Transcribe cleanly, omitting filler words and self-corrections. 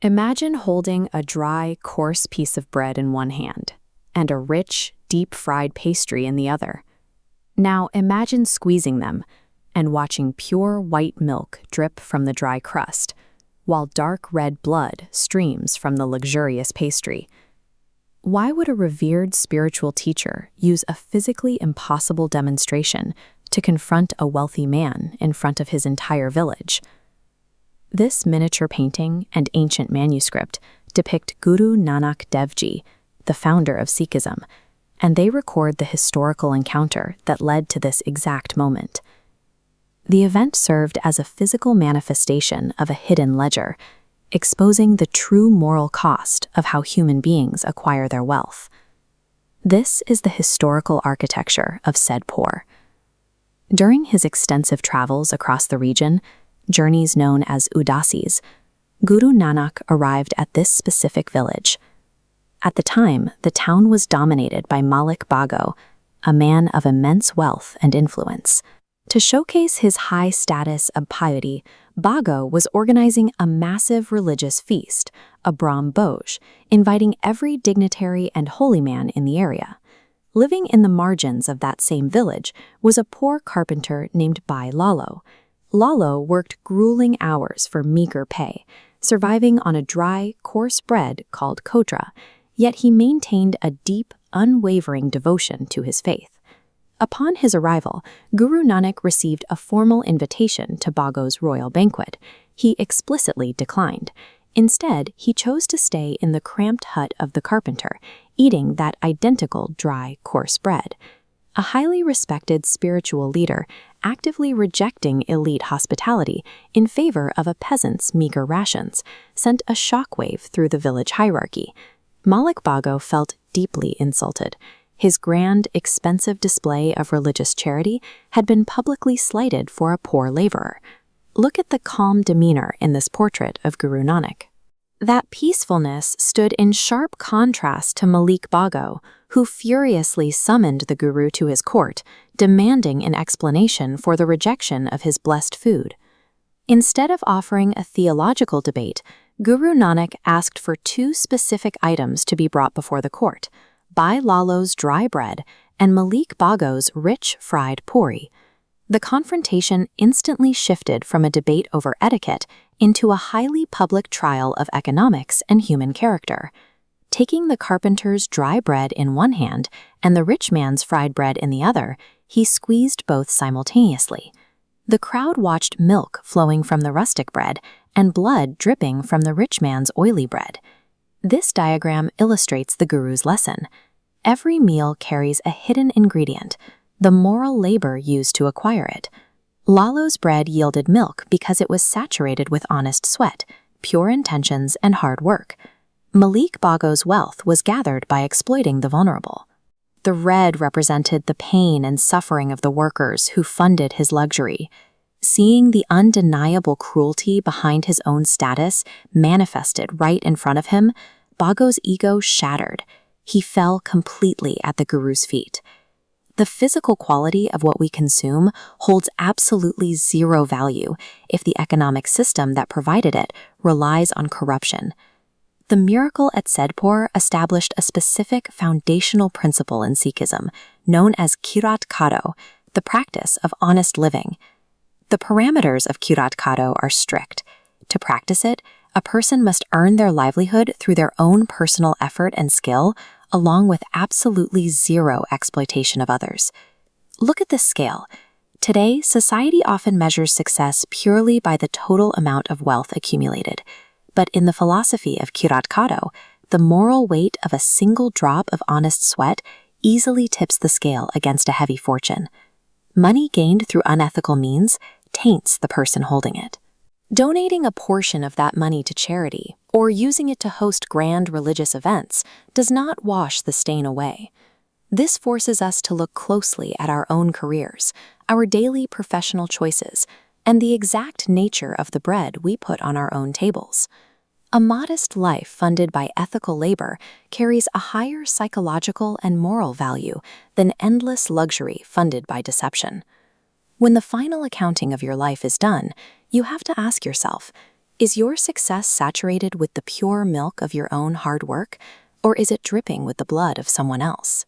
Imagine holding a dry, coarse piece of bread in one hand and a rich, deep-fried pastry in the other. Now imagine squeezing them and watching pure white milk drip from the dry crust, while dark red blood streams from the luxurious pastry. Why would a revered spiritual teacher use a physically impossible demonstration to confront a wealthy man in front of his entire village? This miniature painting and ancient manuscript depict Guru Nanak Dev Ji, the founder of Sikhism, and they record the historical encounter that led to this exact moment. The event served as a physical manifestation of a hidden ledger, exposing the true moral cost of how human beings acquire their wealth. This is the historical architecture of Saidpur. During his extensive travels across the region, journeys known as Udasis, Guru Nanak arrived at this specific village. At the time, the town was dominated by Malik Bhago, a man of immense wealth and influence. To showcase his high status of piety, Bhago was organizing a massive religious feast, a Brahm Bhoj, inviting every dignitary and holy man in the area. Living in the margins of that same village was a poor carpenter named Bhai Lalo. Lalo worked grueling hours for meager pay, surviving on a dry, coarse bread called kodra, yet he maintained a deep, unwavering devotion to his faith. Upon his arrival, Guru Nanak received a formal invitation to Bhago's royal banquet. He explicitly declined. Instead, he chose to stay in the cramped hut of the carpenter, eating that identical dry, coarse bread. A highly respected spiritual leader, actively rejecting elite hospitality in favor of a peasant's meager rations, sent a shockwave through the village hierarchy. Malik Bhago felt deeply insulted. His grand, expensive display of religious charity had been publicly slighted for a poor laborer. Look at the calm demeanor in this portrait of Guru Nanak. That peacefulness stood in sharp contrast to Malik Bhago, who furiously summoned the guru to his court, demanding an explanation for the rejection of his blessed food. Instead of offering a theological debate, Guru Nanak asked for two specific items to be brought before the court: Bhai Lalo's dry bread and Malik Bhago's rich fried puri. The confrontation instantly shifted from a debate over etiquette into a highly public trial of economics and human character. Taking the carpenter's dry bread in one hand and the rich man's fried bread in the other, he squeezed both simultaneously. The crowd watched milk flowing from the rustic bread and blood dripping from the rich man's oily bread. This diagram illustrates the guru's lesson. Every meal carries a hidden ingredient, the moral labor used to acquire it. Lalo's bread yielded milk because it was saturated with honest sweat, pure intentions, and hard work. Malik Bhago's wealth was gathered by exploiting the vulnerable. The red represented the pain and suffering of the workers who funded his luxury. Seeing the undeniable cruelty behind his own status manifested right in front of him, Bhago's ego shattered. He fell completely at the guru's feet. The physical quality of what we consume holds absolutely zero value if the economic system that provided it relies on corruption. The miracle at Saidpur established a specific foundational principle in Sikhism, known as Kirat Kado, the practice of honest living. The parameters of Kirat Kado are strict. To practice it, a person must earn their livelihood through their own personal effort and skill, along with absolutely zero exploitation of others. Look at this scale. Today, society often measures success purely by the total amount of wealth accumulated. But in the philosophy of Kirat Kado, the moral weight of a single drop of honest sweat easily tips the scale against a heavy fortune. Money gained through unethical means taints the person holding it. Donating a portion of that money to charity or using it to host grand religious events does not wash the stain away. This forces us to look closely at our own careers, our daily professional choices, and the exact nature of the bread we put on our own tables. A modest life funded by ethical labor carries a higher psychological and moral value than endless luxury funded by deception. When the final accounting of your life is done, you have to ask yourself, Is your success saturated with the pure milk of your own hard work, or is it dripping with the blood of someone else?